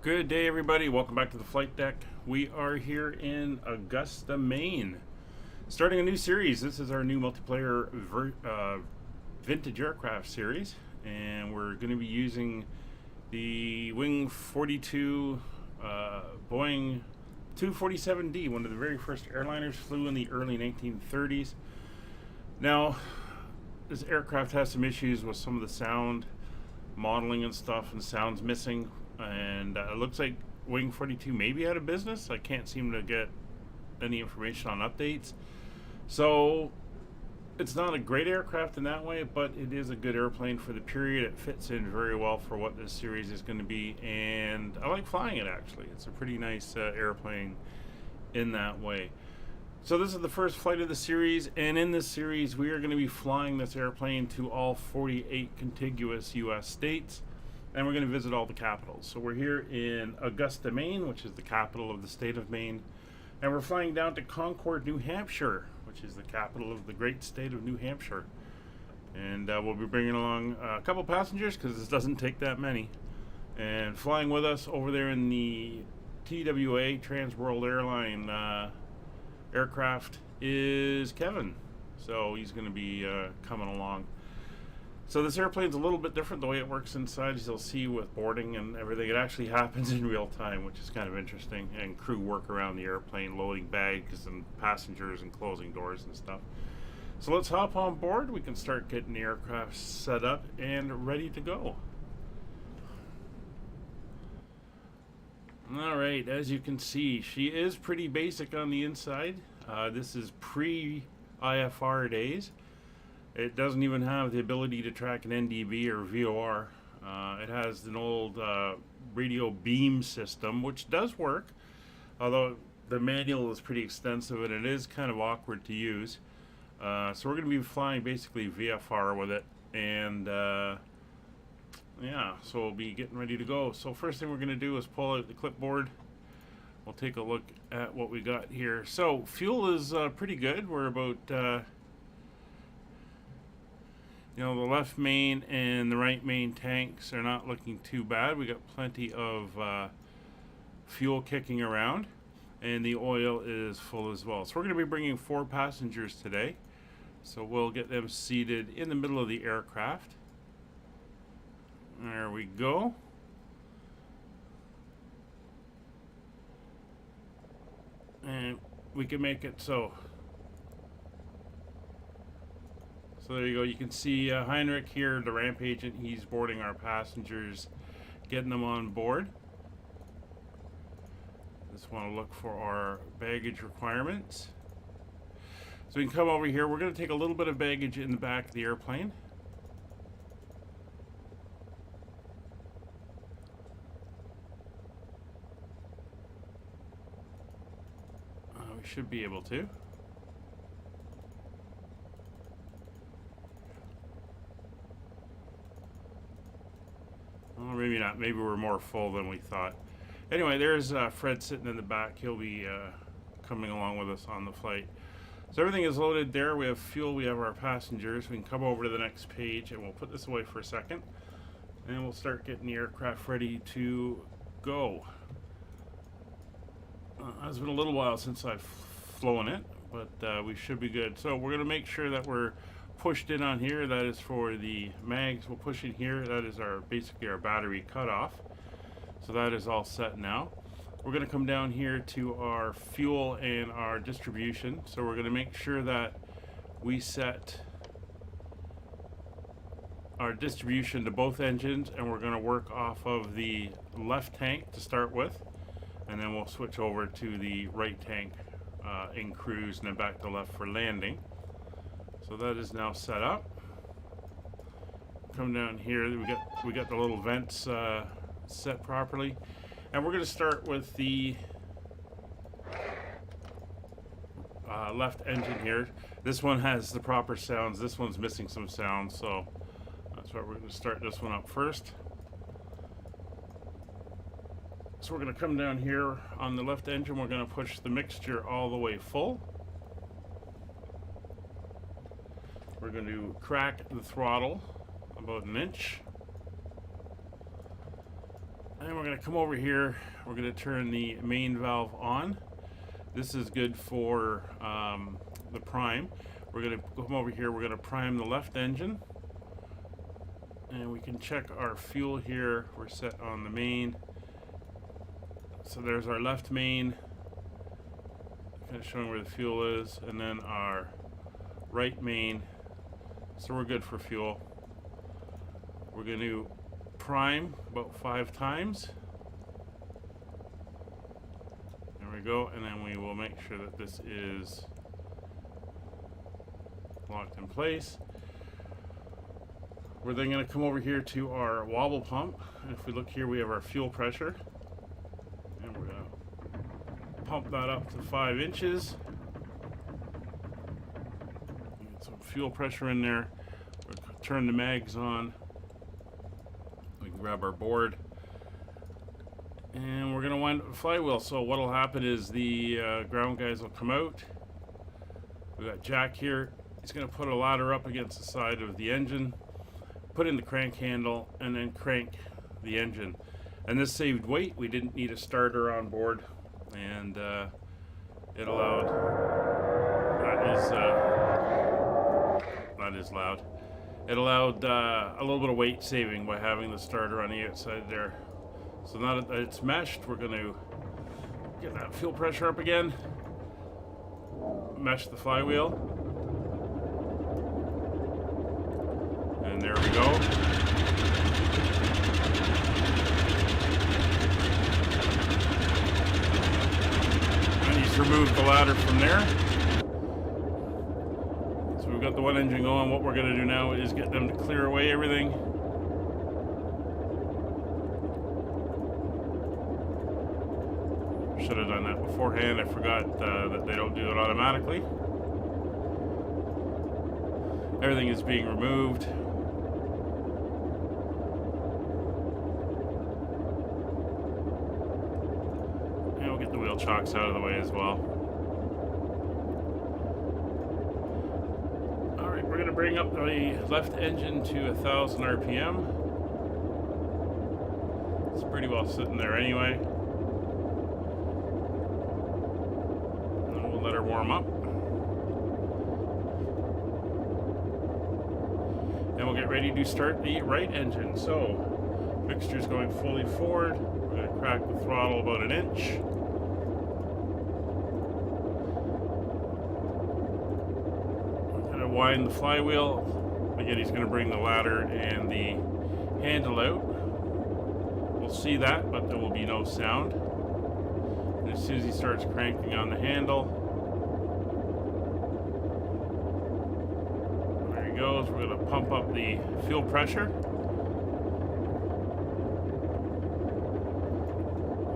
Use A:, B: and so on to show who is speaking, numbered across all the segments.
A: Good day, everybody. Welcome back to the flight deck. We are here in Augusta, Maine, starting a new series. This is our new multiplayer vintage aircraft series, and we're going to be using the Wing 42 Boeing 247D, one of the very first airliners, flew in the early 1930s. Now, this aircraft has some issues with some of the sound modeling and stuff, and sound's missing. And it looks like Wing 42 may be out of business. I can't seem to get any information on updates. So it's not a great aircraft in that way, but it is a good airplane for the period. It fits in very well for what this series is going to be, and I like flying it actually. It's a pretty nice airplane in that way. So this is the first flight of the series, and in this series we are going to be flying this airplane to all 48 contiguous US states. And we're going to visit all the capitals. So we're here in Augusta, Maine, which is the capital of the state of Maine. And we're flying down to Concord, New Hampshire, which is the capital of the great state of New Hampshire. And we'll be bringing along a couple passengers because this doesn't take that many. And flying with us over there in the TWA, Trans World Airline aircraft, is Kevin. So he's going to be coming along. So this airplane's a little bit different the way it works inside, as you'll see with boarding and everything. It actually happens in real time, which is kind of interesting, and crew work around the airplane, loading bags and passengers and closing doors and stuff. So let's hop on board. We can start getting the aircraft set up and ready to go. Alright, as you can see, she is pretty basic on the inside. This is pre-IFR days. It doesn't even have the ability to track an NDB or VOR. It has an old radio beam system, which does work, although the manual is pretty extensive and it is kind of awkward to use. So we're going to be flying basically VFR with it, and yeah, so we'll be getting ready to go. So first thing we're going to do is pull out the clipboard. We'll take a look at what we got here. So fuel is pretty good. We're about the left main and the right main tanks are not looking too bad. We got plenty of fuel kicking around, and the oil is full as well. So we're going to be bringing 4 passengers today. So we'll get them seated in the middle of the aircraft. There we go. And we can make it so. So there you go. You can see Heinrich here, the ramp agent. He's boarding our passengers, getting them on board. Just want to look for our baggage requirements. So we can come over here. We're going to take a little bit of baggage in the back of the airplane. We should be able to. Well, maybe not. Maybe we're more full than we thought. Anyway, there's Fred sitting in the back. He'll be coming along with us on the flight. So everything is loaded there. We have fuel. We have our passengers. We can come over to the next page, and we'll put this away for a second. And we'll start getting the aircraft ready to go. It's been a little while since I've flown it, but we should be good. So we're going to make sure that we're pushed in on here. That is for the mags. We'll push in here. That is basically our battery cutoff. So that is all set now. We're going to come down here to our fuel and our distribution. So we're going to make sure that we set our distribution to both engines, and we're going to work off of the left tank to start with, and then we'll switch over to the right tank in cruise, and then back to left for landing. So that is now set up. Come down here. We got the little vents set properly, and we're going to start with the left engine here. This one has the proper sounds. This one's missing some sounds, so that's why we're going to start this one up first. So we're going to come down here on the left engine. We're going to push the mixture all the way full. We're going to crack the throttle about an inch. And we're going to come over here. We're going to turn the main valve on. This is good for the prime. We're going to come over here. We're going to prime the left engine. And we can check our fuel here. We're set on the main. So there's our left main, kind of showing where the fuel is, and then our right main. So we're good for fuel. We're going to prime about 5 times. There we go, and then we will make sure that this is locked in place. We're then going to come over here to our wobble pump. And if we look here, we have our fuel pressure. And we're going to pump that up to 5 inches. Get some fuel pressure in there. We'll turn the mags on. We can grab our board. And we're going to wind up the flywheel. So what will happen is the ground guys will come out. We've got Jack here. He's going to put a ladder up against the side of the engine, put in the crank handle, and then crank the engine. And this saved weight. We didn't need a starter on board, and it allowed, that is loud. It allowed a little bit of weight saving by having the starter on the outside there. So now that it's meshed, we're going to get that fuel pressure up again, mesh the flywheel, and there we go. And he's removed the ladder from there. So we've got the one engine going. What we're going to do now is get them to clear away everything. Should have done that beforehand. I forgot that they don't do it automatically. Everything is being removed. And we'll get the wheel chocks out of the way as well. Alright, we're going to bring up the left engine to 1,000 RPM. It's pretty well sitting there anyway. And we'll let her warm up. And we'll get ready to start the right engine. So, fixture's going fully forward. We're going to crack the throttle about 1 inch. We're going to wind the flywheel. Again, he's going to bring the ladder and the handle out. We'll see that, but there will be no sound. And as soon as he starts cranking on the handle, goes, we're going to pump up the fuel pressure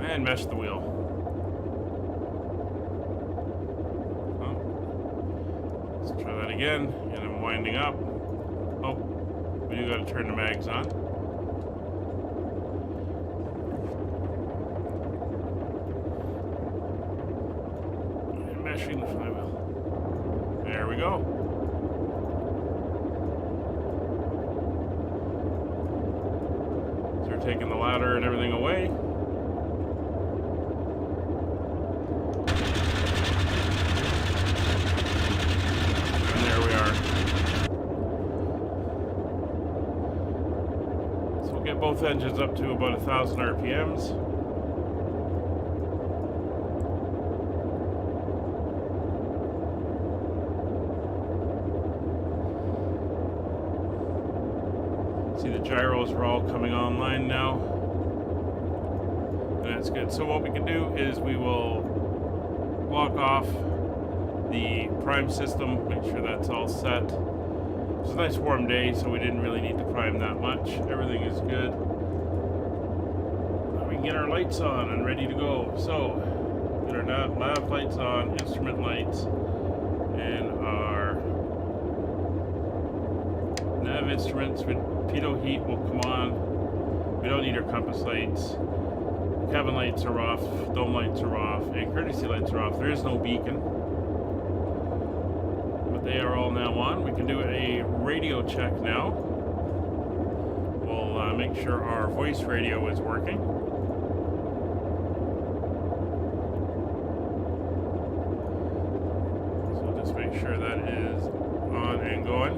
A: and mesh the wheel. Let's try that again, and I'm winding up. Oh, we do got to turn the mags on. And meshing the flywheel. There we go. Taking the ladder and everything away. And there we are. So we'll get both engines up to about 1,000 RPMs. See, the gyros are all coming online now, and that's good. So what we can do is we will lock off the prime system, make sure that's all set. It's a nice warm day, so we didn't really need to prime that much. Everything is good. Now we can get our lights on and ready to go. So, get our nav lights on, instrument lights, and our nav instruments with pitot heat will come on. We don't need our compass lights. Cabin lights are off, dome lights are off, and courtesy lights are off. There is no beacon, but they are all now on. We can do a radio check now. We'll make sure our voice radio is working. make sure that is on and going.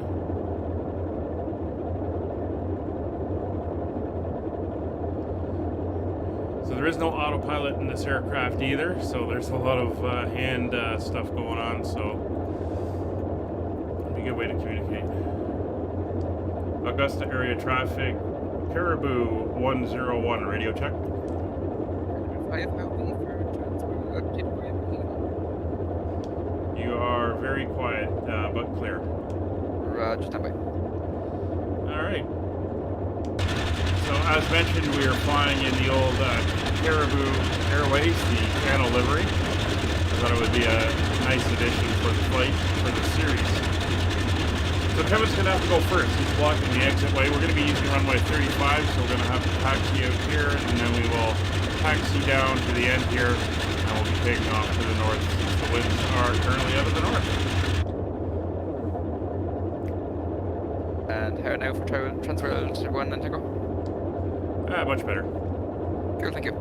A: So there is no autopilot in this aircraft either, so there's a lot of hand stuff going on, so it'd be a good way to communicate. Augusta area traffic, Caribou 101, radio check. You are very quiet, but clear.
B: Roger, standby.
A: Alright. So as mentioned, we are flying in the old Caribou Airways, the channel livery. I thought it would be a nice addition for the flight, for the series. So Kevin's going to have to go first. He's blocking the exit way. We're going to be using runway 35, so we're going to have to taxi out here, and then we will taxi down to the end here, and we'll be taking off to the north since the winds are currently out of the north.
B: And how now for transfer to 1 and to go?
A: Much better.
B: Cool, thank you.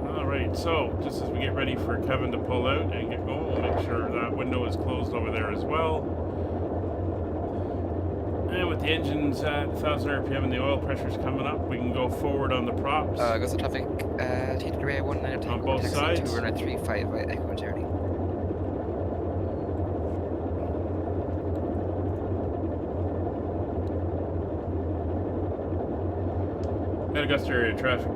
A: Alright, so just as we get ready for Kevin to pull out and get going, we'll make sure that window is closed over there as well. And with the engines at 1,000 RPM and the oil pressures coming up, we can go forward on the props.
B: Augusta traffic, TWA 19
A: on both sides.
B: 235 by Echo Journey.
A: Augusta area traffic,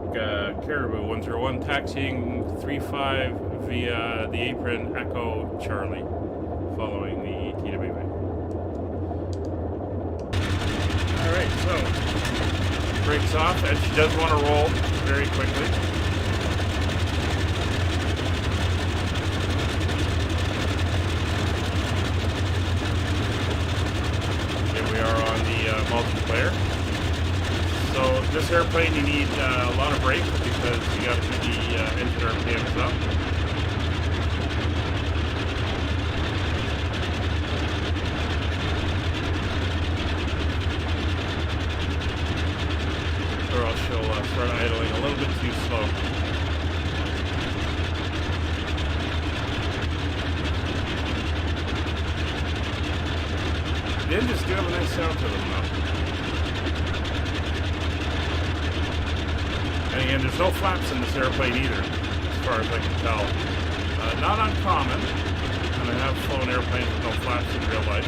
A: Caribou 101, taxiing 35 via the apron Echo Charlie, following the TWA. Alright, so, brakes off, and she does want to roll very quickly. Here we are on the multiplayer. So this airplane, you need a lot of brake because you got to keep the engine RPMs up. Or else she'll start idling a little bit too slow. The engines do have a nice sound to them though. And again, there's no flaps in this airplane either, as far as I can tell. Not uncommon, and I have flown airplanes with no flaps in real life.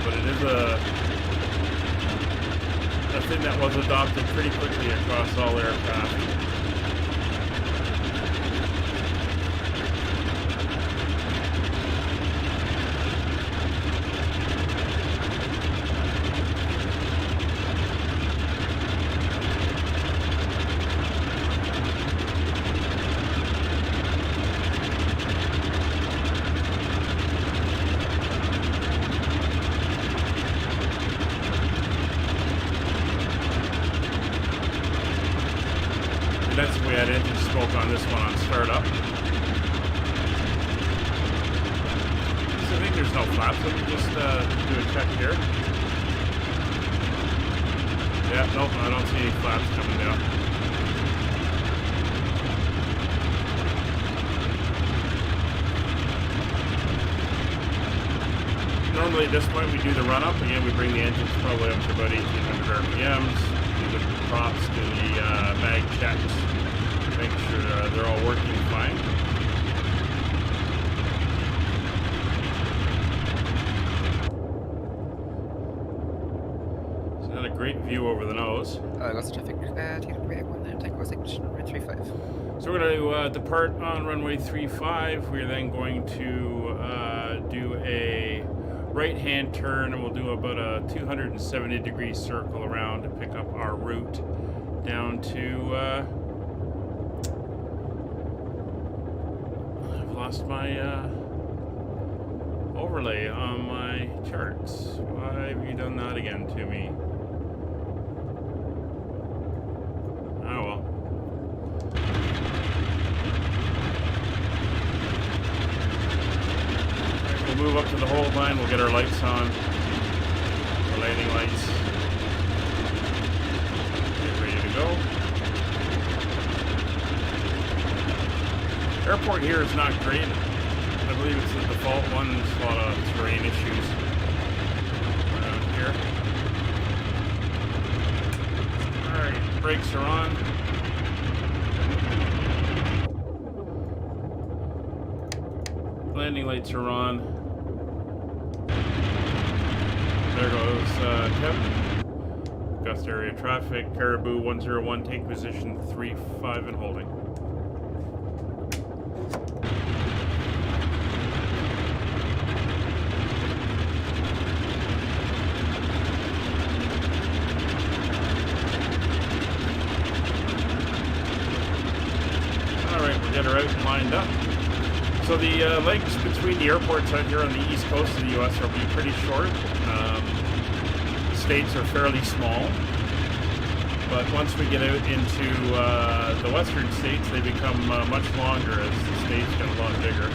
A: But it is a thing that was adopted pretty quickly across all aircraft. That's if we had engine smoke on this one on startup. So I think there's no flaps. Let me just do a check here. Yeah, nope, I don't see any flaps coming down. Normally at this point we do the run up. Again, we bring the engines probably up to about 1,800 RPMs. Do the props, do the mag checks, make sure they're all working fine. So not a great view over the nose.
B: Augusta traffic, TWA 19 Tango section runway 35.
A: So we're going to depart on runway 35. We're then going to do a right-hand turn, and we'll do about a 270-degree circle around to pick up our route down to, I've lost my overlay on my charts. Why have you done that again to me? Oh well. We'll move up to the hold line, we'll get our lights on, the landing lights. Get ready to go. Airport here is not great. believe it's the default one. There's a lot of terrain issues around here. Alright, brakes are on. Landing lights are on. There goes Kevin. Augusta area traffic. Caribou 101, take position 3-5 and holding. Alright, we'll get her out and lined up. So the legs between the airports out here on the east coast of the U.S. will be pretty short. The states are fairly small, but once we get out into the western states, they become much longer as the states get a lot bigger.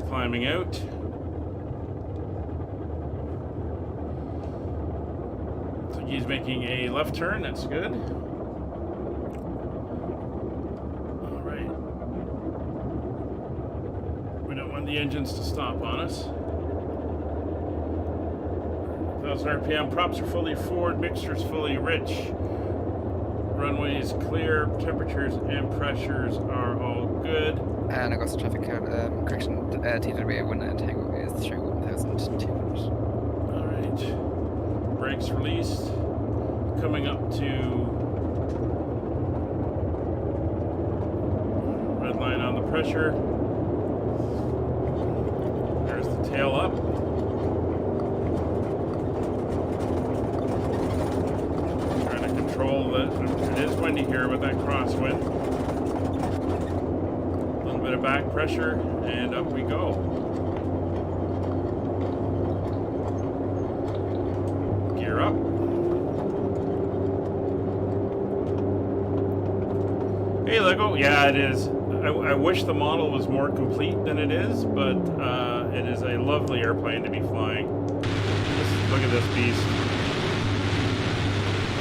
A: Climbing out. So he's making a left turn, that's good. Alright. We don't want the engines to stop on us. 1,000 RPM, props are fully forward, mixture's fully rich. Runway is clear, temperatures and pressures are all good.
B: And Augusta traffic correction, TWA 1 Tango is through 1,200.
A: Alright. Brakes released. Coming up to red line on the pressure. There's the tail up. Trying to control that. It is windy here with that crosswind. Bit of back pressure, and up we go. Gear up. Hey Lego, yeah it is. I wish the model was more complete than it is, but it is a lovely airplane to be flying. Look at this beast.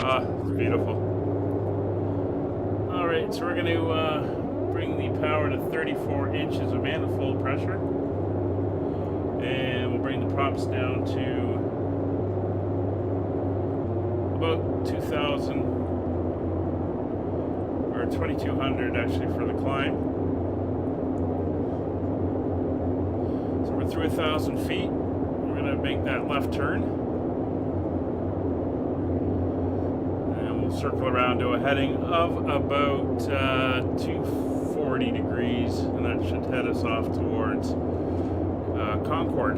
A: Ah, it's beautiful. Alright, so we're going to bring the power to 34 inches of manifold pressure, and we'll bring the props down to about 2,000 or 2,200 actually for the climb. So we're through 1,000 feet. We're going to make that left turn, and we'll circle around to a heading of about 240 degrees, and that should head us off towards Concord.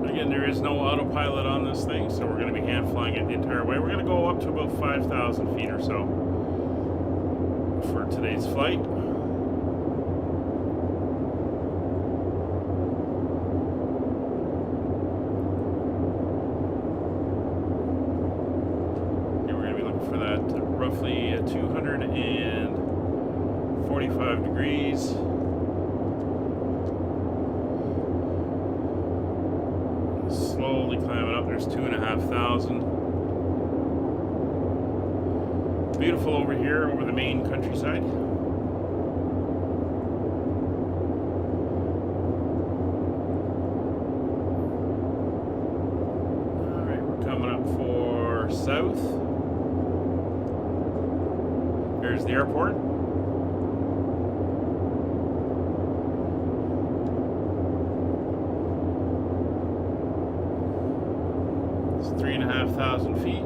A: Again, there is no autopilot on this thing, so we're going to be hand flying it the entire way. We're going to go up to about 5,000 feet or so for today's flight. Roughly 245 degrees. Slowly climbing up. There's 2,500. Beautiful over here, over the Maine countryside. Alright, we're coming up for south. There's the airport. It's 3,500 feet.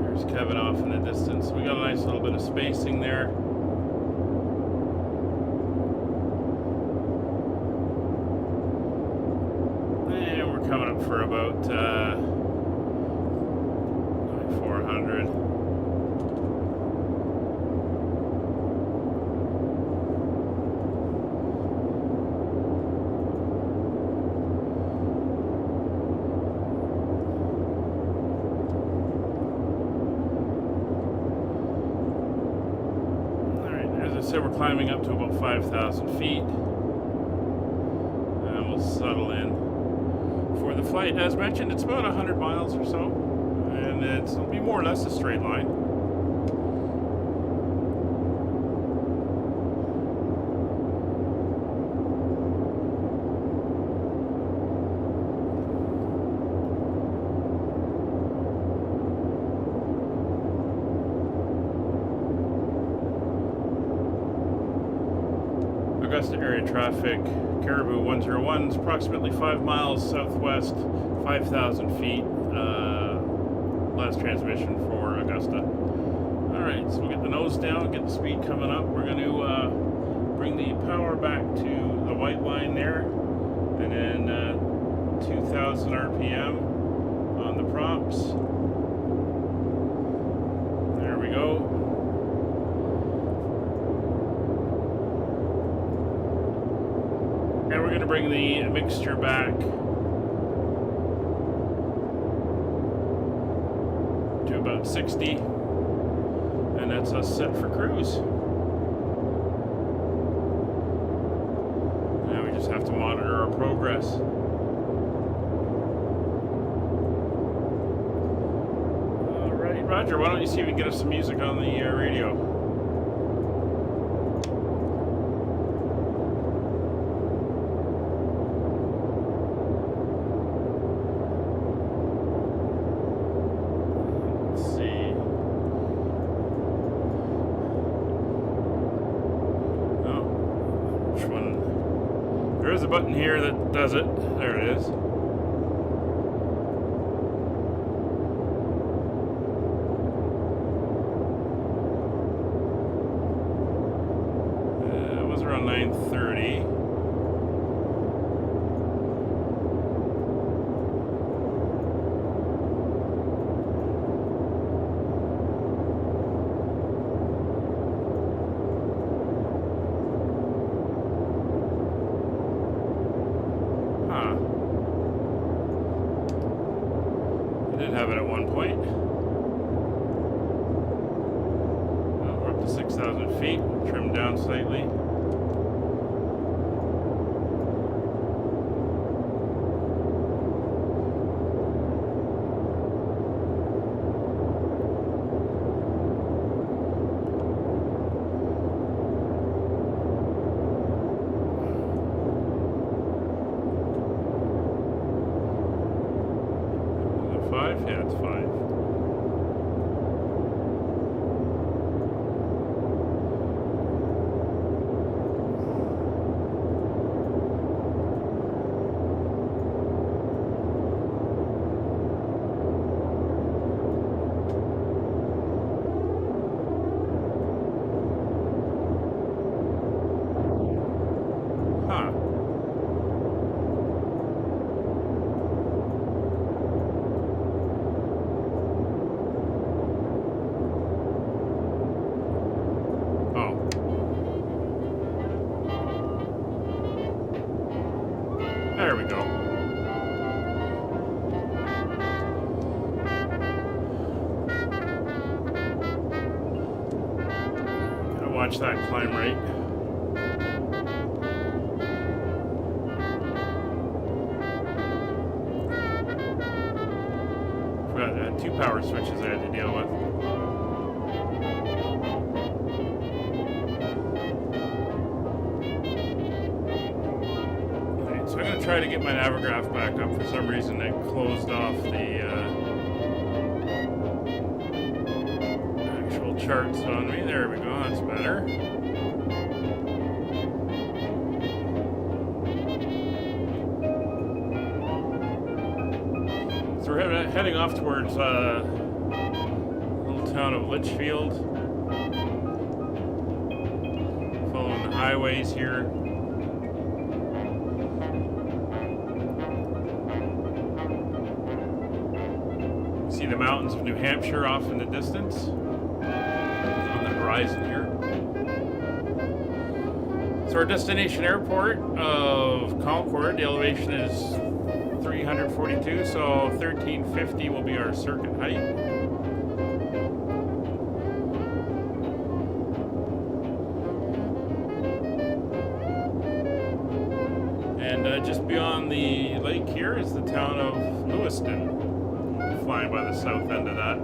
A: There's Kevin off in the distance. We got a nice little bit of spacing there. Coming up for about 400. like we're climbing up to about 5,000 feet. And we'll settle in for the flight. As mentioned, it's about 100 miles or so, and it'll be more or less a straight line. Augusta area traffic, Caribou 101 is approximately 5 miles southwest, 5,000 feet. Last transmission for Augusta. Alright, so we'll get the nose down, get the speed coming up. We're going to bring the power back to the white line there, and then 2,000 RPM on the props. There we go. And we're going to bring the mixture back to about 60, and that's us set for cruise. Now we just have to monitor our progress. Alright, Roger, why don't you see if we can get us some music on the radio? There's a button here that does it. There it is. It was around 9:30. Have it at one point. Well, we're up to 6,000 feet, trimmed down slightly. Yeah, it's 5. There we go. Gotta watch that climb rate. Forgot 2 power switches I had to deal with. So I'm going to try to get my Navigraph back up. For some reason it closed off the actual charts on me. There we go, that's better. So we're heading off towards the little town of Litchfield. Following the highways here. See the mountains of New Hampshire off in the distance on the horizon here. So our destination airport of Concord, the elevation is 342, so 1350 will be our circuit height. And just beyond the lake here is the town of Lewiston. Flying by the south end of that.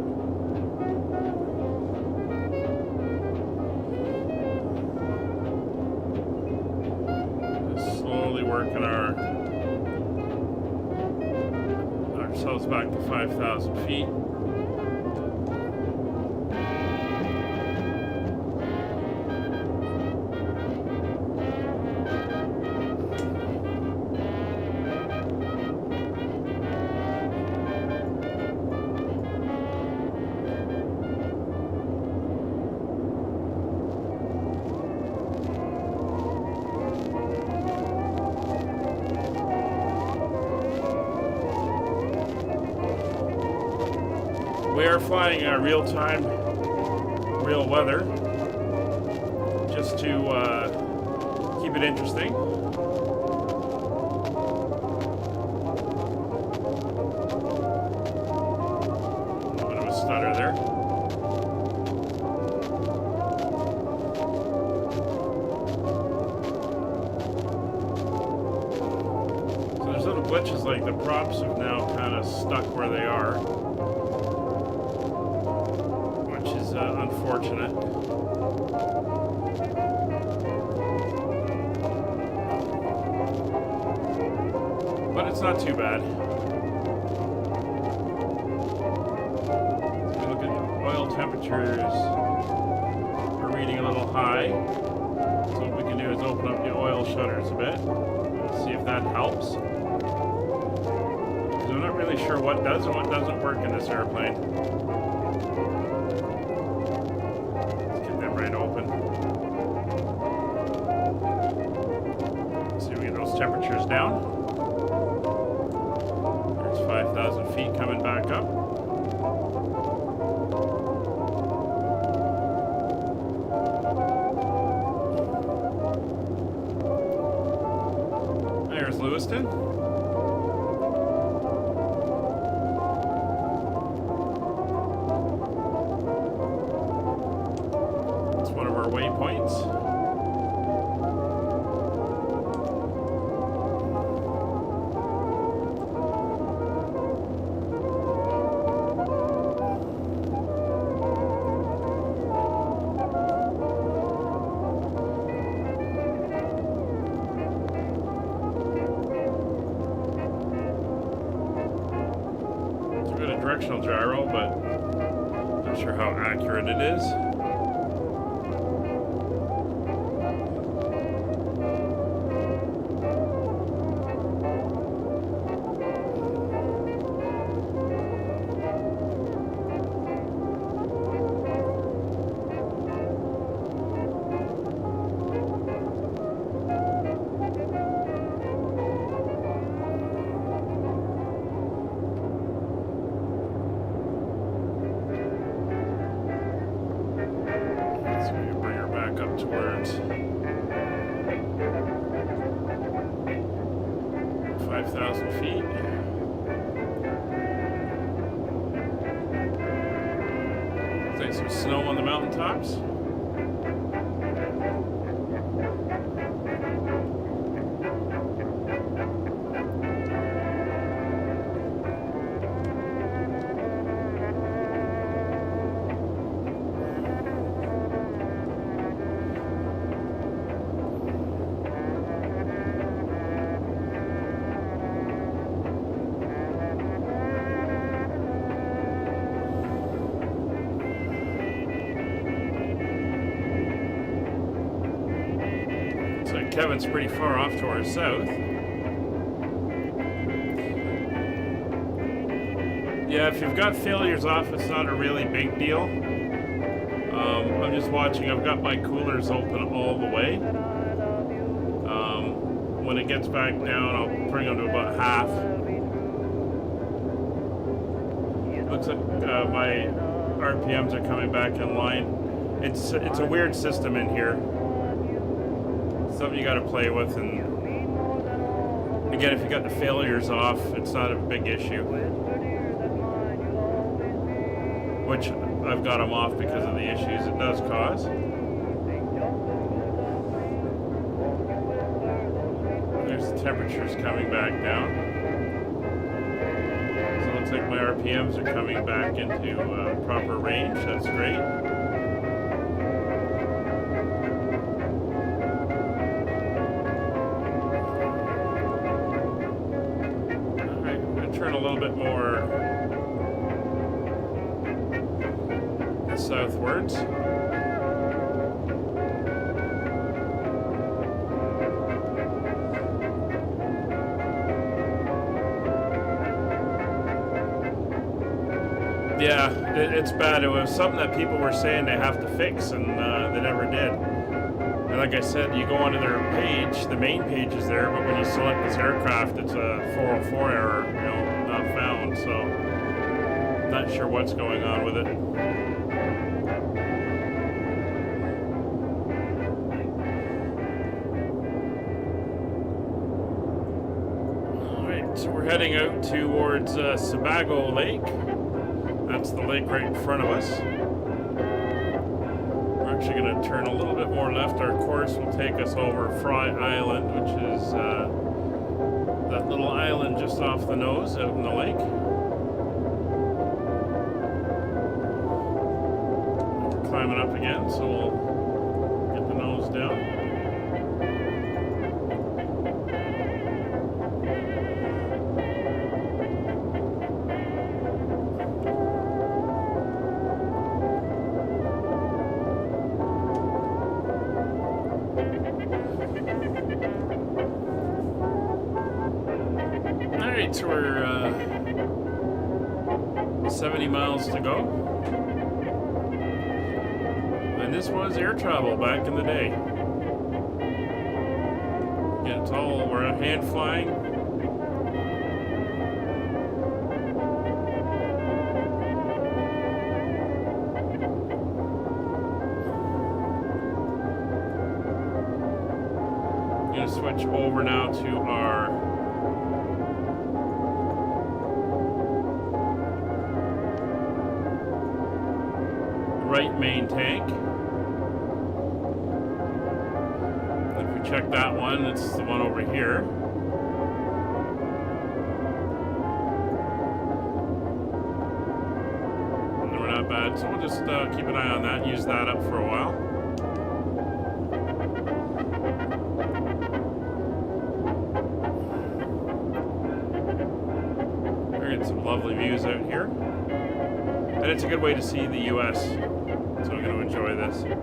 A: Just slowly working ourselves back to 5,000 feet. We are flying real-time, real weather, just to keep it interesting. A bit of a stutter there. So there's little glitches, like the props have now kind of stuck where they are. Unfortunate. But it's not too bad. So we look at the oil temperatures. We're reading a little high. So what we can do is open up the oil shutters a bit. See if that helps. Because I'm not really sure what does and what doesn't work in this airplane. Open. See if we get those temperatures down. There's 5,000 feet coming back up. There's Lewiston. Waypoints. It's a bit of directional gyro, but not sure how accurate it is. Towards 5,000 feet. Looks like some snow on the mountaintops. Kevin's pretty far off to our south. Yeah, if you've got failures off, it's not a really big deal. I'm just watching. I've got my coolers open all the way. When it gets back down, I'll bring them to about half. Looks like my RPMs are coming back in line. It's a weird system in here. Something you got to play with, and again, if you got the failures off, it's not a big issue. Which I've got them off because of the issues it does cause. There's the temperatures coming back down. So it looks like my RPMs are coming back into proper range. That's great. Alright, I'm going to turn a little bit more southwards. Yeah, it's bad. It was something that people were saying they have to fix, and they never did. And like I said, you go onto their page, the main page is there, but when you select this aircraft, it's a 404 error, not found. So, not sure what's going on with it. All right, so we're heading out towards Sebago Lake. That's the lake right in front of us. We're actually going to turn a little bit more left. Our course will take us over Fry Island, which is that little island just off the nose out in the lake. We're climbing up again, so we'll get the nose down. So we're 70 miles to go, and this was air travel back in the day. Yeah, it's all, we're hand flying. I'm gonna switch over now to our right main tank. If we check that one, it's the one over here. And we're not bad, so we'll just keep an eye on that, use that up for a while. We're getting some lovely views out here. And it's a good way to see the US. So I'm going to enjoy this. And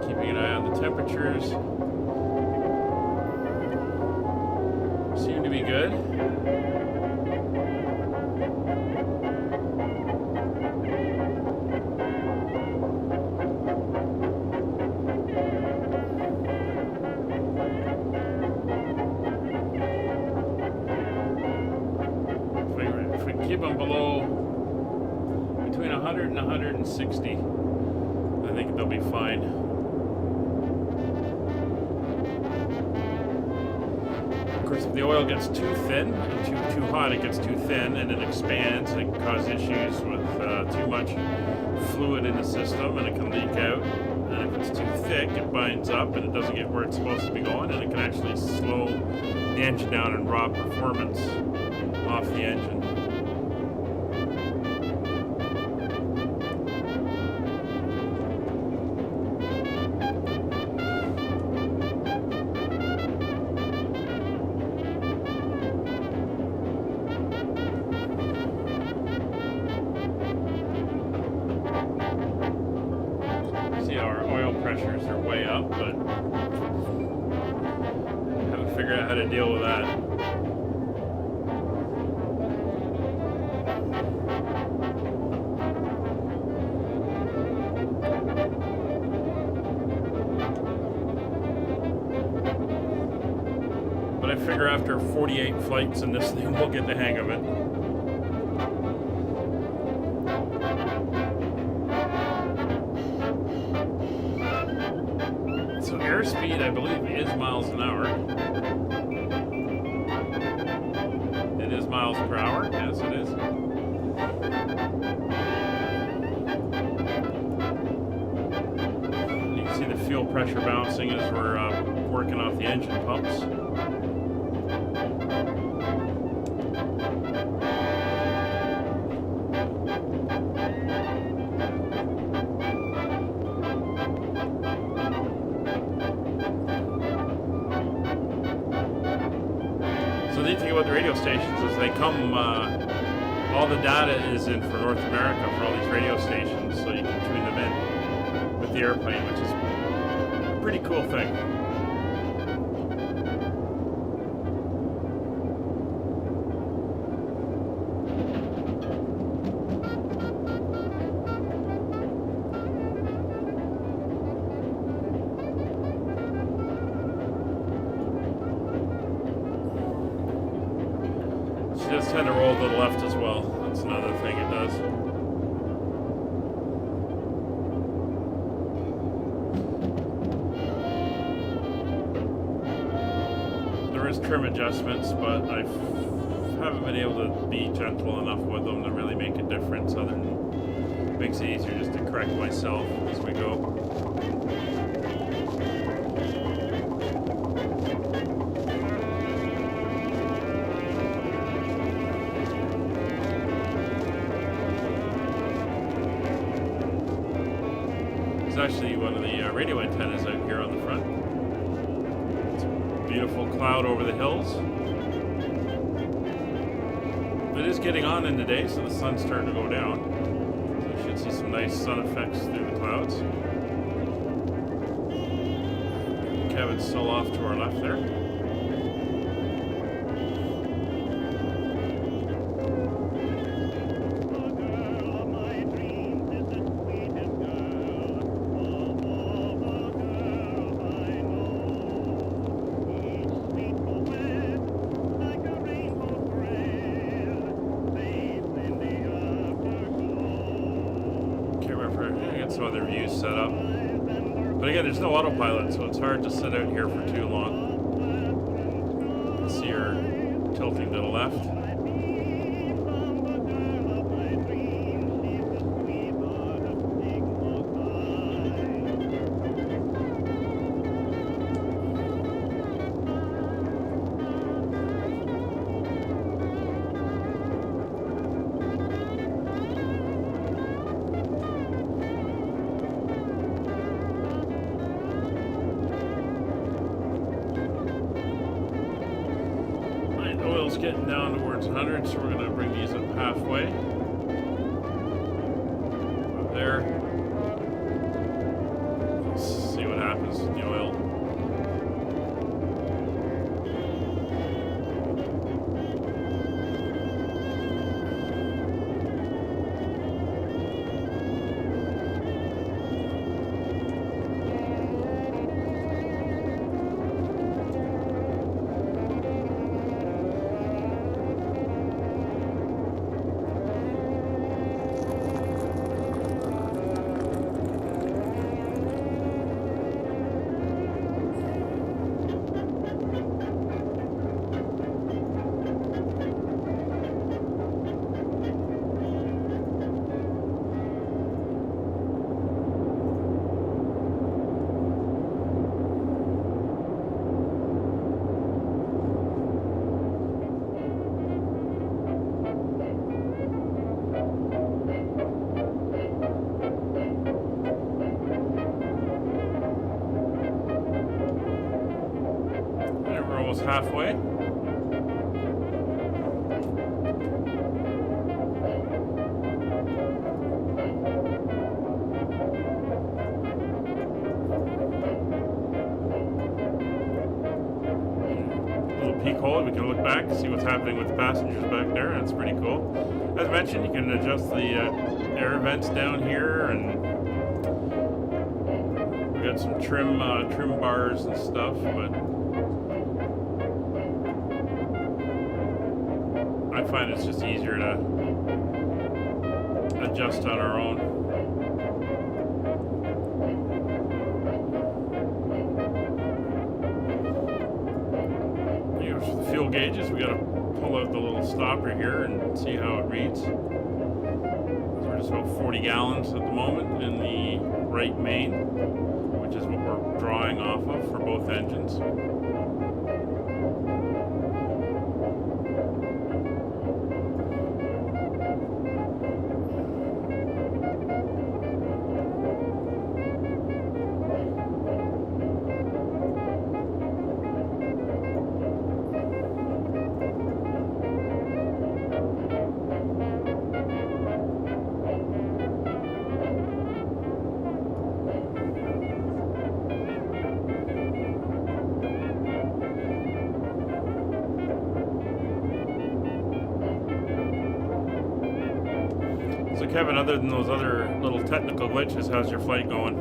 A: keeping an eye on the temperatures. Seem to be good. Keep them below between 100 and 160. I think they'll be fine. Of course, if the oil gets too thin and too hot, it gets too thin and it expands and it can cause issues with too much fluid in the system and it can leak out. And if it's too thick, it binds up and it doesn't get where it's supposed to be going, and it can actually slow the engine down and rob performance off the engine. Our oil pressures are way up, but I haven't figured out how to deal with that. But I figure after 48 flights in this thing, we'll get the hang of it. Airspeed, I believe, is miles an hour. miles per hour. Yes, it is. You can see the fuel pressure bouncing as we're working off the engine pumps. So the neat thing about the radio stations is they come, all the data is in for North America for all these radio stations, so you can tune them in with the airplane, which is a pretty cool thing. She does tend to roll to the left as well. That's another thing it does. There is trim adjustments, but I haven't been able to be gentle enough with them to really make a difference, other than it makes it easier just to correct myself as we go. It's actually one of the radio antennas out here on the front. It's a beautiful cloud over the hills. It is getting on in the day, so the sun's starting to go down. So you should see some nice sun effects through the clouds. Kevin's still off to our left there. Some other views set up, but again, there's no autopilot, so it's hard to sit out here for too long. You can see her tilting to the left. Oil's getting down towards 100, so we're going to bring these up halfway. Up there. Let's see what happens with the oil. Halfway. Little peek hole, we can look back, see what's happening with the passengers back there. That's pretty cool. As mentioned, you can adjust the air vents down here, and we got some trim bars and stuff, but I find it's just easier to adjust on our own. Here's the fuel gauges. We got a pull out the little stopper here and see how it reads. So we're just about 40 gallons at the moment in the right main, which is what we're drawing off of for both engines. So Kevin, other than those other little technical glitches, how's your flight going?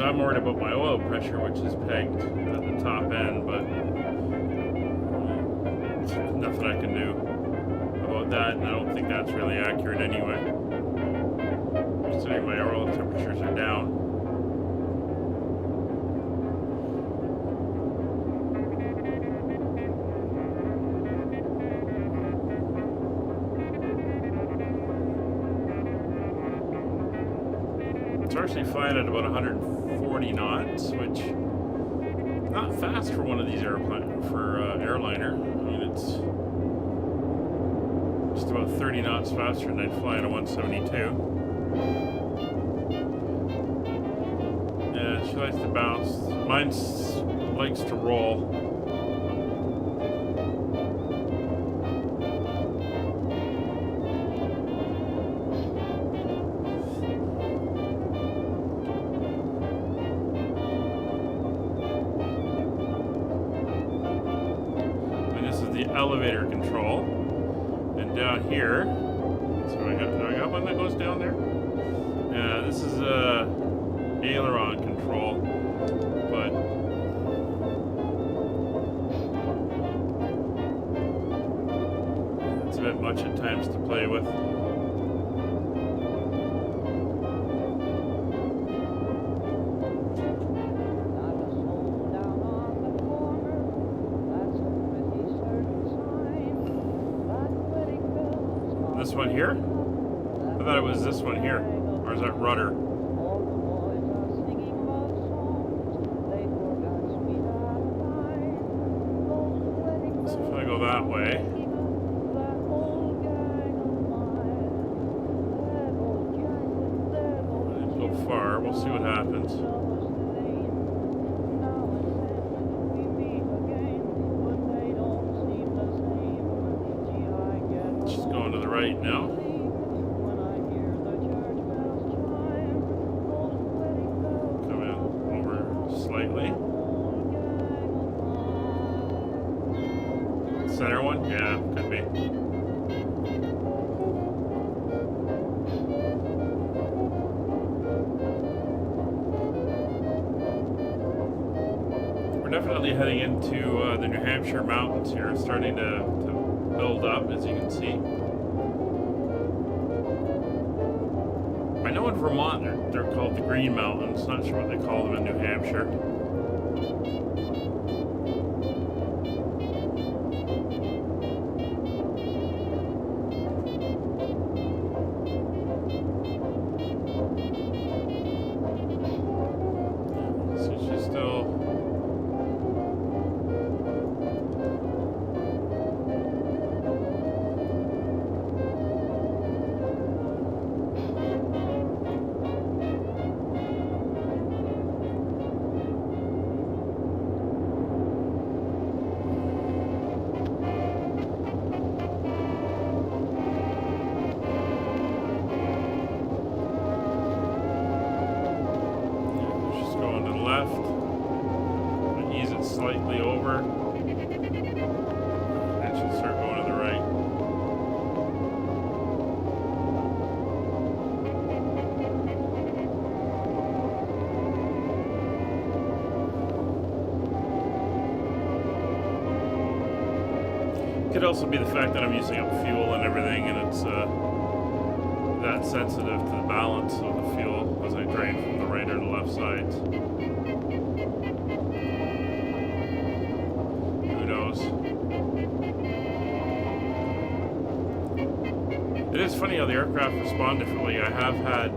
A: I'm worried about my oil pressure, which is pegged at the top end, but there's nothing I can do about that, and I don't think that's really accurate anyway. Considering my oil temperatures are down. It's actually flying at about 140 knots, which not fast for one of these airliner. I mean, it's just about 30 knots faster than I'd fly at a 172. Yeah, she likes to bounce. Mine likes to roll. Elevator control, and down here, so do I got one that goes down there? Yeah, this is aileron control, but it's a bit much at times to play with. This one here? I thought it was this one here. Or is that rudder? So if I go that way. I didn't go far. We'll see what happens. Just going to the right now. Coming over slightly. Center one? Yeah, could be. We're definitely heading into the New Hampshire mountains here. It's starting to build up, as you can see. I know in Vermont they're called the Green Mountains. Not sure what they call them in New Hampshire. So she's still. Slightly over, and she'll start going to the right. Could also be the fact that I'm using up fuel and everything, and it's that sensitive to the balance of the fuel as I drain from the right or the left sides. Who knows? It is funny how the aircraft respond differently. I have had,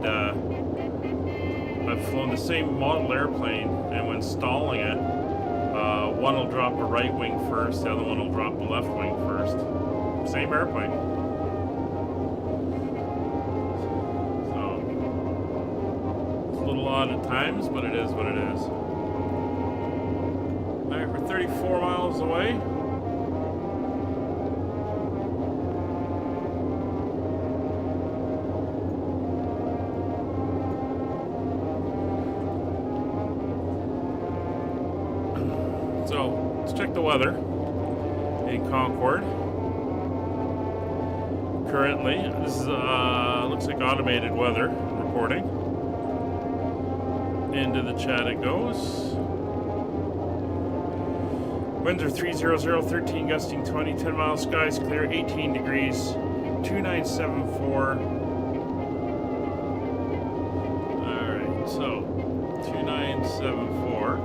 A: I've flown the same model airplane, and when stalling it, one will drop the right wing first, the other one will drop the left wing first. Same airplane. So, it's a little odd at times, but it is what it is. Alright, we're 34 miles away. So, let's check the weather in Concord. Currently, this is looks like automated weather reporting. Into the chat it goes. Winds are 300, 13 gusting 20, 10 miles, skies clear, 18 degrees, 2974. Alright, so 2974.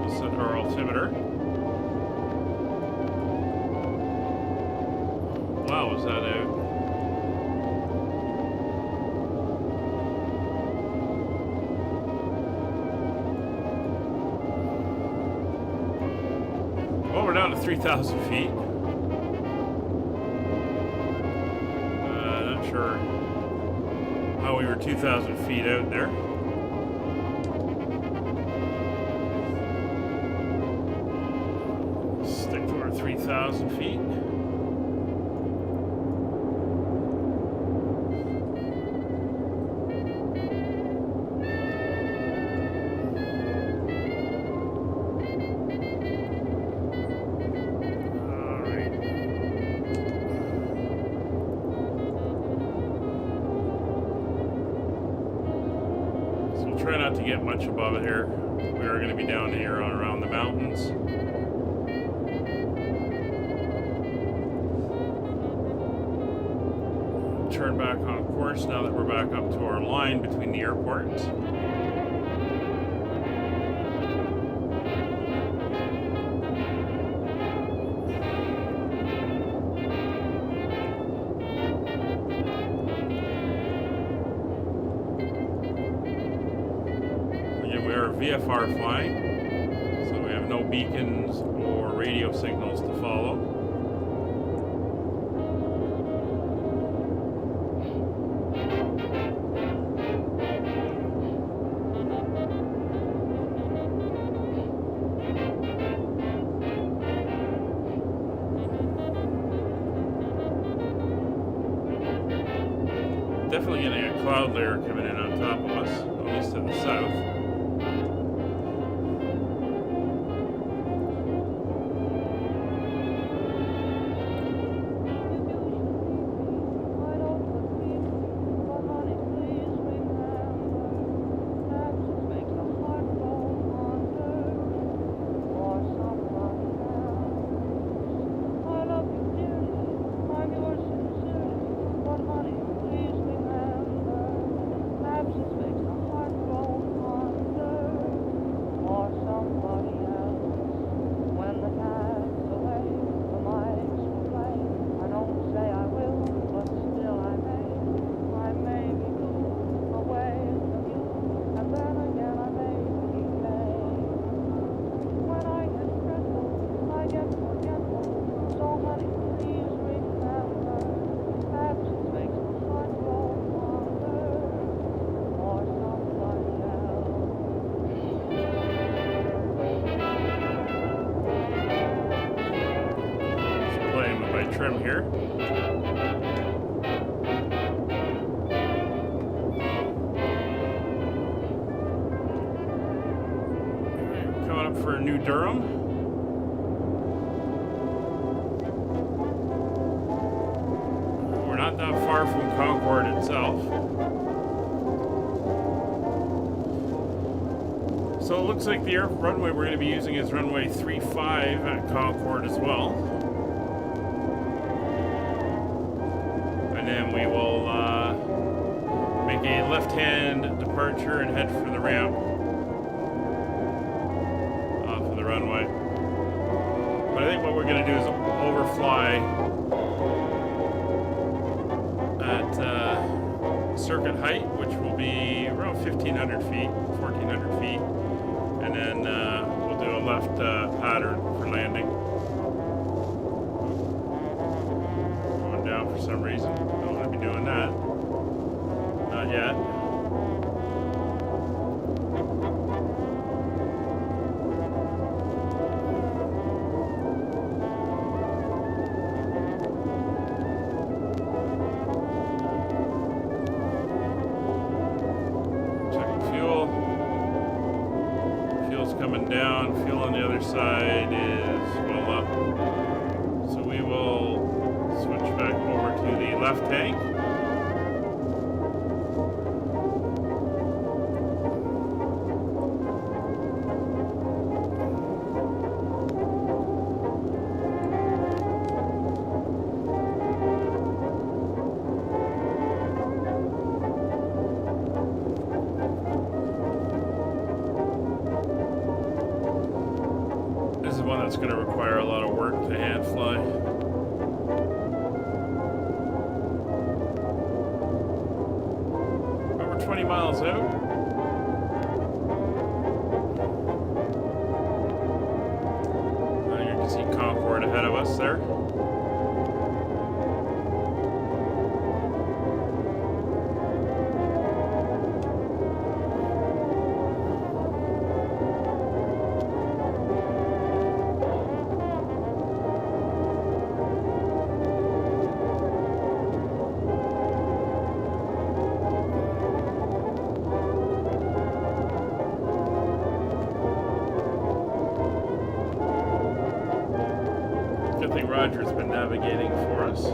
A: We'll set our altimeter. Wow, was that out? Well, we're down to 3,000 feet. Not sure how we were 2,000 feet out there. Stick to our 3,000 feet. Try not to get much above it here. We are going to be down here on around the mountains. Turn back on course now that we're back up to our line between the airports. VFR flying, so we have no beacons or radio signals to follow. Definitely getting a cloud layer coming in on top of us, at least to the south. Trim here. Coming up for a New Durham. We're not that far from Concord itself. So it looks like the runway we're going to be using is runway 35 at Concord as well. and then we will make a left-hand departure and head for the ramp off of the runway. But I think what we're going to do is overfly at circuit height, which will be around 1,500 feet, 1,400 feet, and then we'll do a left pattern for landing. Going down for some reason. Don't want to be doing that. Not yet. Coming down, fuel on the other side is well up. So we will switch back over to the left tank. That's going to require a lot of work to hand fly. But we're 20 miles out. You can see Concord ahead of us there. Good thing Roger's been navigating for us.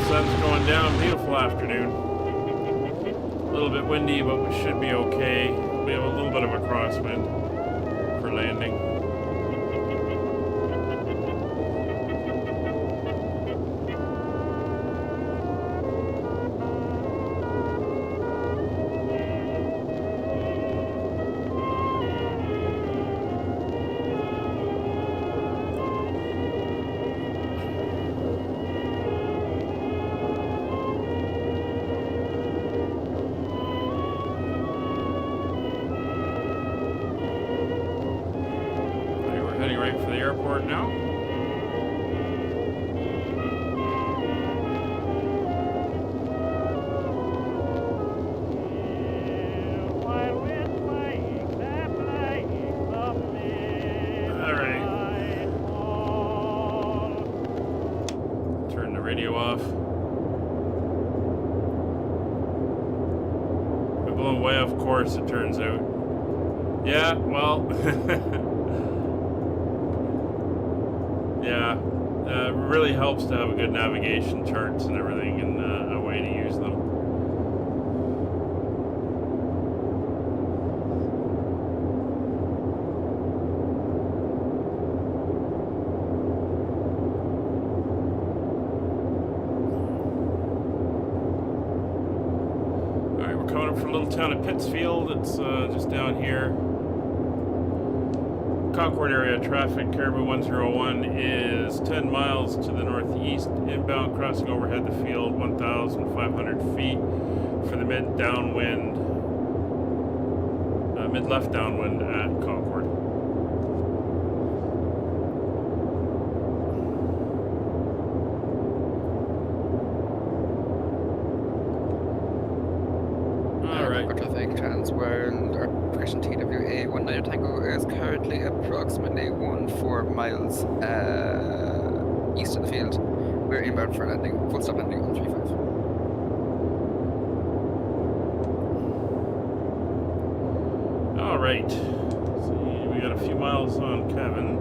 A: Sun's going down, beautiful afternoon. A little bit windy, but we should be okay. We have a little bit of a crosswind for landing. Right for the airport now. Alright. Turn the radio off. We're blown way off course, it turns out. Yeah, well... Yeah, it really helps to have a good navigation charts and everything and a way to use them. Alright, we're coming up from a little town of Pittsfield. It's just down here. Concord area traffic, Caribou 101 is 10 miles to the northeast, inbound crossing overhead the field 1,500 feet for the mid-left downwind at Concord.
B: Transworld, or correction, TWA 19 Tango is currently approximately 14 miles east of the field. We're inbound for landing, full stop landing on 35.
A: All right. See, we got a few miles on Kevin.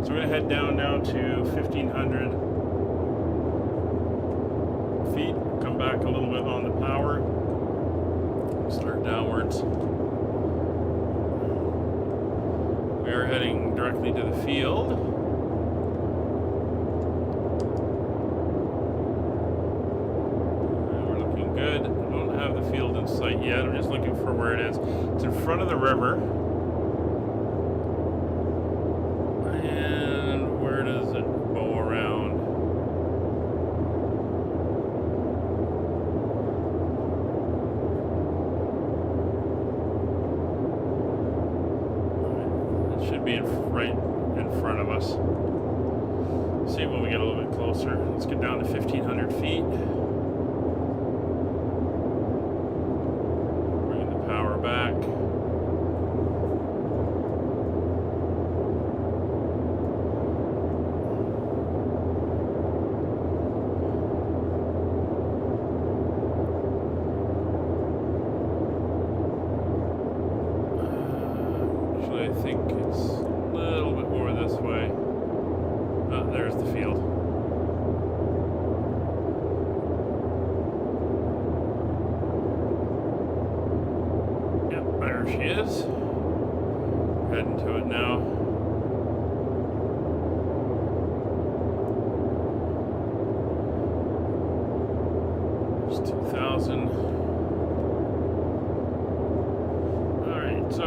A: So we're gonna head down now to 1,500 feet. Come back a little bit on the power. Start downwards. We are heading directly to the field. We're looking good. I don't have the field in sight yet. I'm just looking for where it is. It's in front of the river. And where does it bow around? Should be right in front of us. See when we get a little bit closer. Let's get down to 1,500 feet. Bringing the power back. I think it's a little bit more this way. There's the field. Yep, there she is. Heading to it now. There's 2,000. Alright, so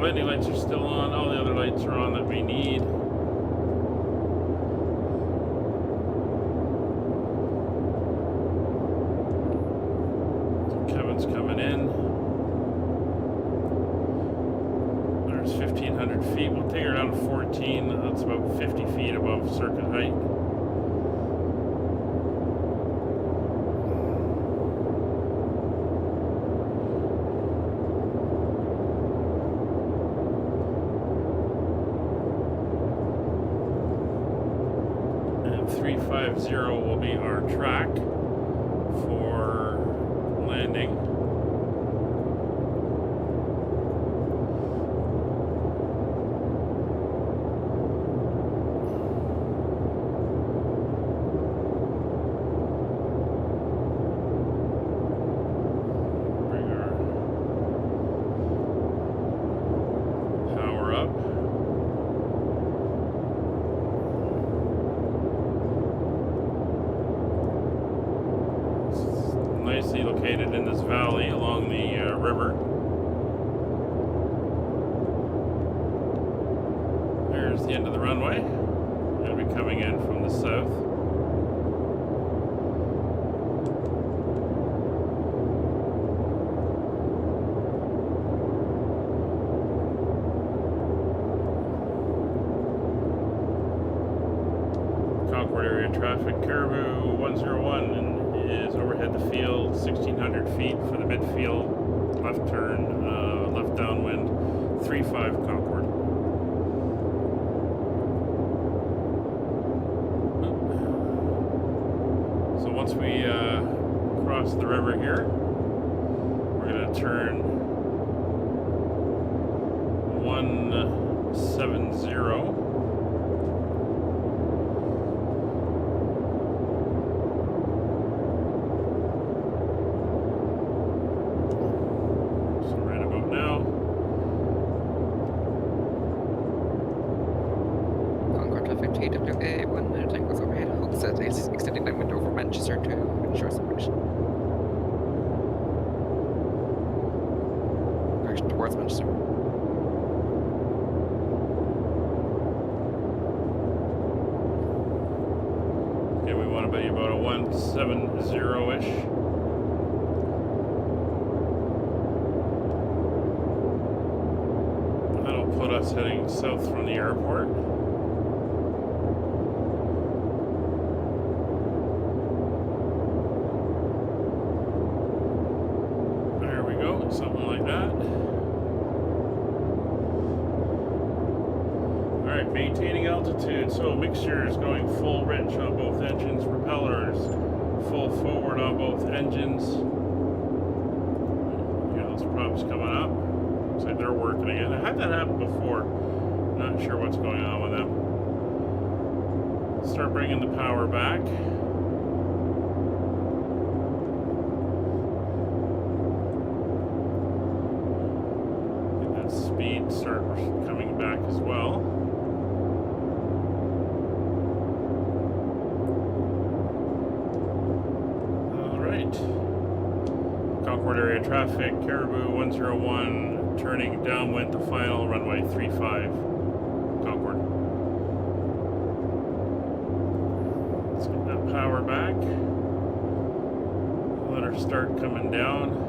A: landing lights are still on. All the other lights are on that we need. So Kevin's coming in. There's 1,500 feet. We'll take her down to 14. That's about 50 feet above circuit height. And 350 will be our track for landing. Bring our power up. Nicely located in this valley along the river. There's the end of the runway. We're going to be coming in from the south. Concord area traffic, Caribou 101 is overhead the field, 1,600 feet for the midfield, left turn, left downwind, 35 Concord. So once we cross the river here, we're going to turn 170.
B: TWA 19 Tango's overhead. Augusta is extending the window over Manchester to ensure separation. Direction towards Manchester.
A: Okay, we want to be about a 170-ish. That'll put us heading south from the airport. There we Alright, maintaining altitude. So mixture is going full rich on both engines, propellers, full forward on both engines. Yeah, those props coming up. Looks like they're working again. I had that happen before. Not sure what's going on with them. Start bringing the power back. Get that speed start coming back as well. All right. Concord area traffic, Caribou 101, turning downwind to final, runway 35, Concord. Let's get that power back. Let her start coming down.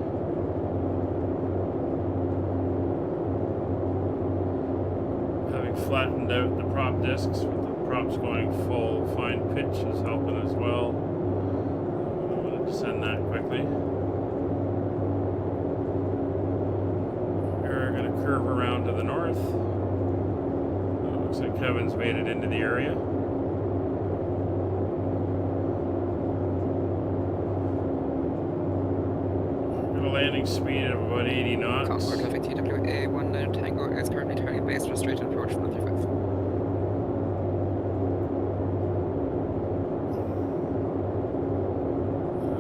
A: Having flattened out the prop discs with the props going full fine pitch is helping as well. I'm going to descend that quickly. We're going to curve around to the north. Looks like Kevin's made it into the area. Landing speed of about 80 knots.
B: Concord traffic TWA 19 Tango is currently turning base for a straight approach from 35.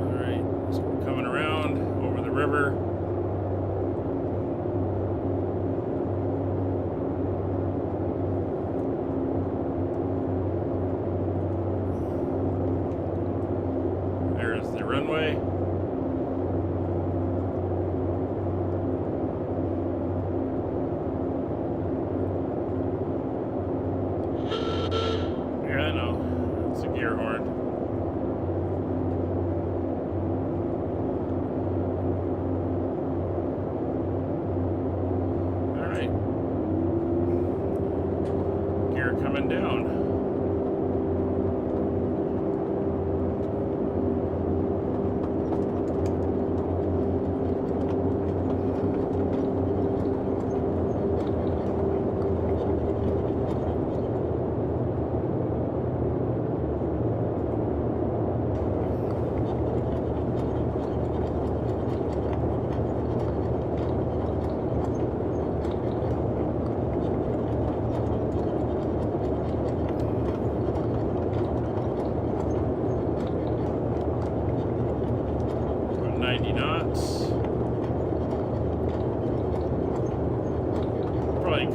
A: Alright, so we're coming around over the river. There's the runway. Coming down.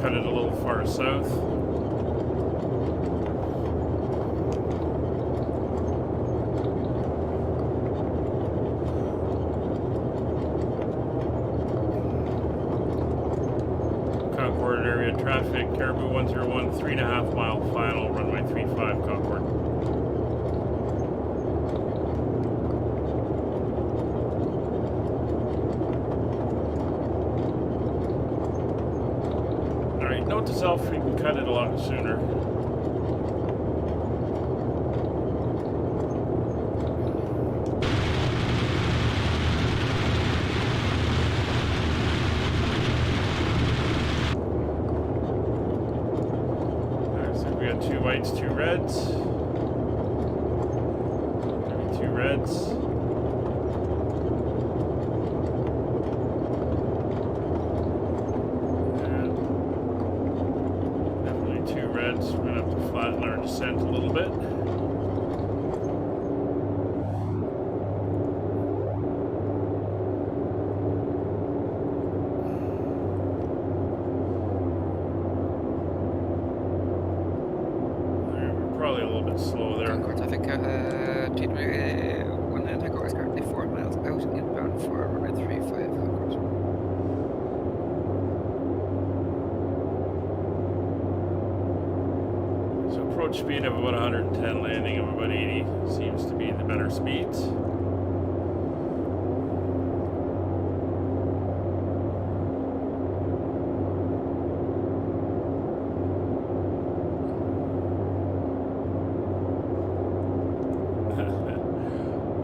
A: Cut it a little far south. Concord area traffic, Caribou 101, 3.5 mile final, runway 35, Concord. Note to self, we can cut it a lot sooner. Alright, so we got 2 whites, 2 reds. Maybe 2 reds. We're going to have to flatten our descent a little bit. We're probably a little bit slow there.
B: Concord traffic TWA 19 Tango is currently 4 miles out inbound for runway 35. Concord.
A: Approach speed of about 110, landing of about 80 seems to be the better speeds.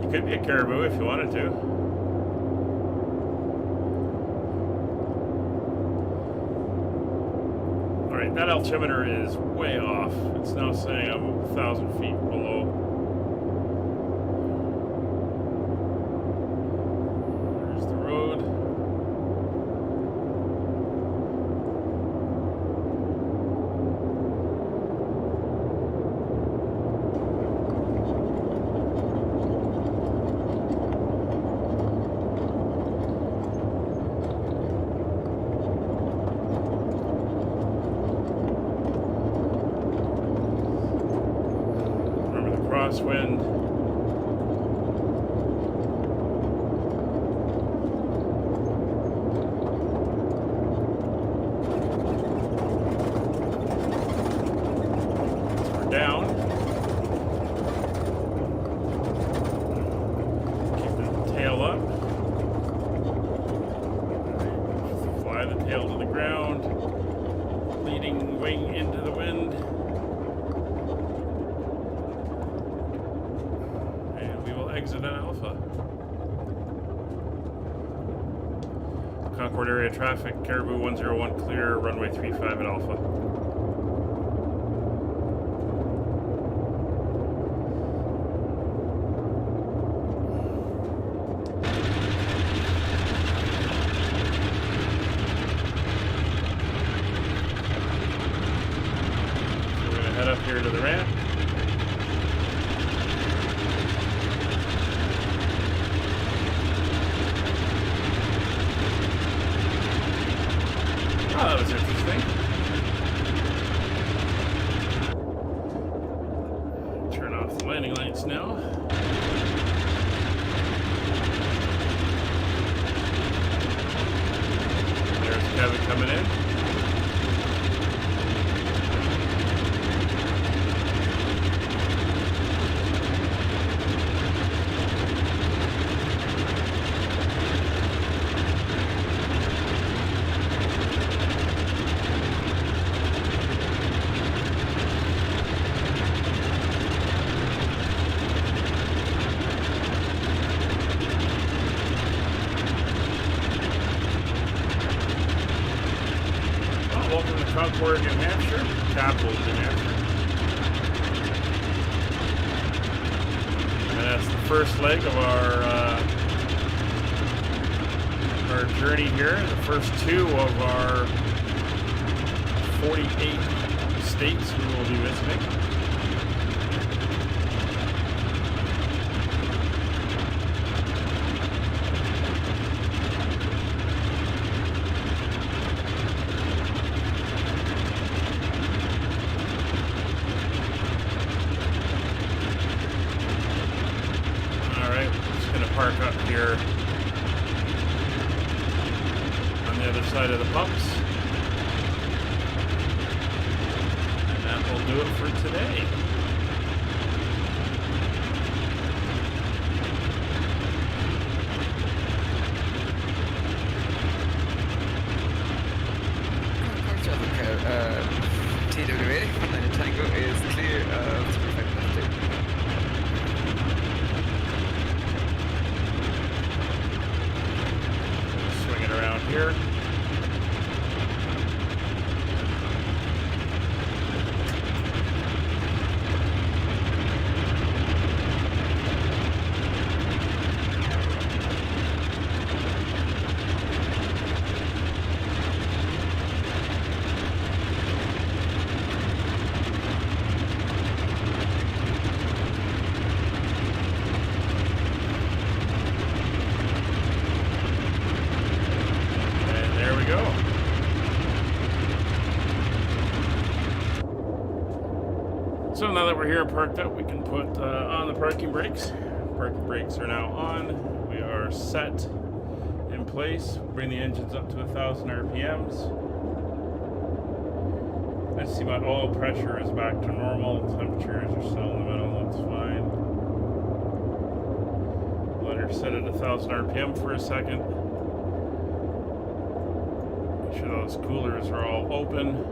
A: You could be a Caribou if you wanted to. Alright, that altimeter is way off. It's now saying I'm 1,000 feet below. There's the road. Crosswind. So we're down. Keep the tail up. Fly the tail to the ground. Leading wing into the wind. Exit at Alpha. Concord area traffic, Caribou 101 clear, runway 35 at Alpha. So we're going to head up here to the ramp. Oh, that was interesting. Turn off the landing lights now. There's Kevin coming in. Welcome to Concord, New Hampshire. Captials, New Hampshire. And that's the first leg of our journey here. The first two of our 48 states we will be visiting. Park up here on the other side of the pumps, and that will do it for today.
B: TWA, United Tango is clear of 25 left.
A: Around here. So now that we're here parked up, we can put on the parking brakes. Parking brakes are now on. We are set in place. Bring the engines up to 1,000 RPMs. Let's see, my oil pressure is back to normal. Temperatures are still in the middle. That's fine. Let her set at 1,000 RPM for a second. Make sure those coolers are all open.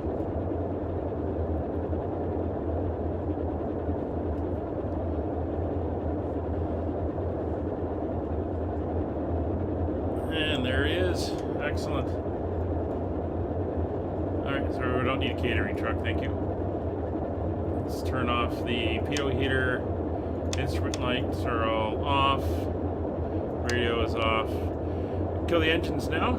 A: And there he is. Excellent. Alright, so we don't need a catering truck, thank you. Let's turn off the pitot heater. Instrument lights are all off. Radio is off. Kill the engines now.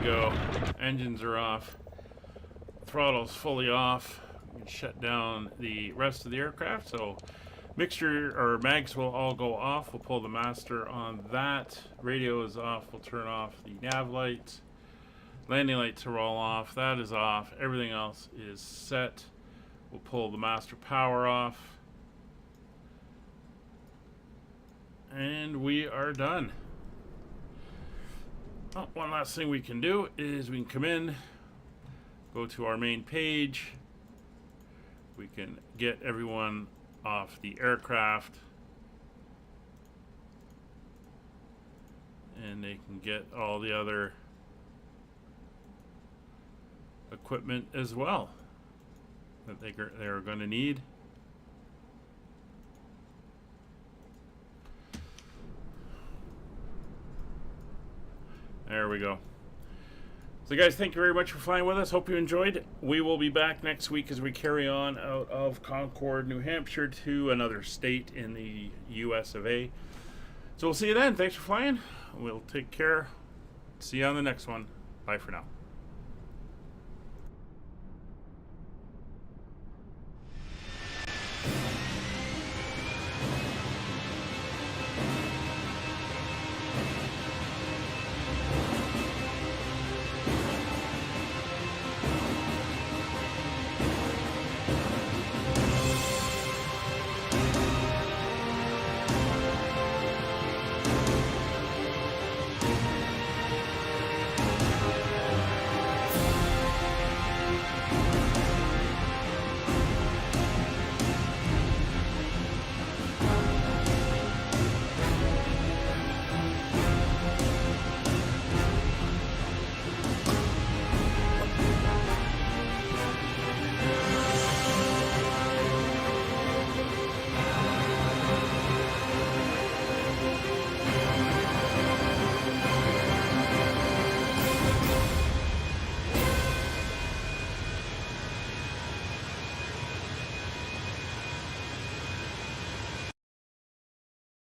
A: Go. Engines are off. Throttle's fully off. We can shut down the rest of the aircraft. So mixture or mags will all go off. We'll pull the master on that. Radio is off. We'll turn off the nav lights. Landing lights are all off. That is off. Everything else is set. We'll pull the master power off. And we are done. Oh, one last thing we can do is we can come in, go to our main page. We can get everyone off the aircraft. And they can get all the other equipment as well that they're going to need. There we go. So guys, thank you very much for flying with us. Hope you enjoyed. We will be back next week as we carry on out of Concord, New Hampshire to another state in the US of A. So we'll see you then. Thanks for flying. We'll take care. See you on the next one. Bye for now.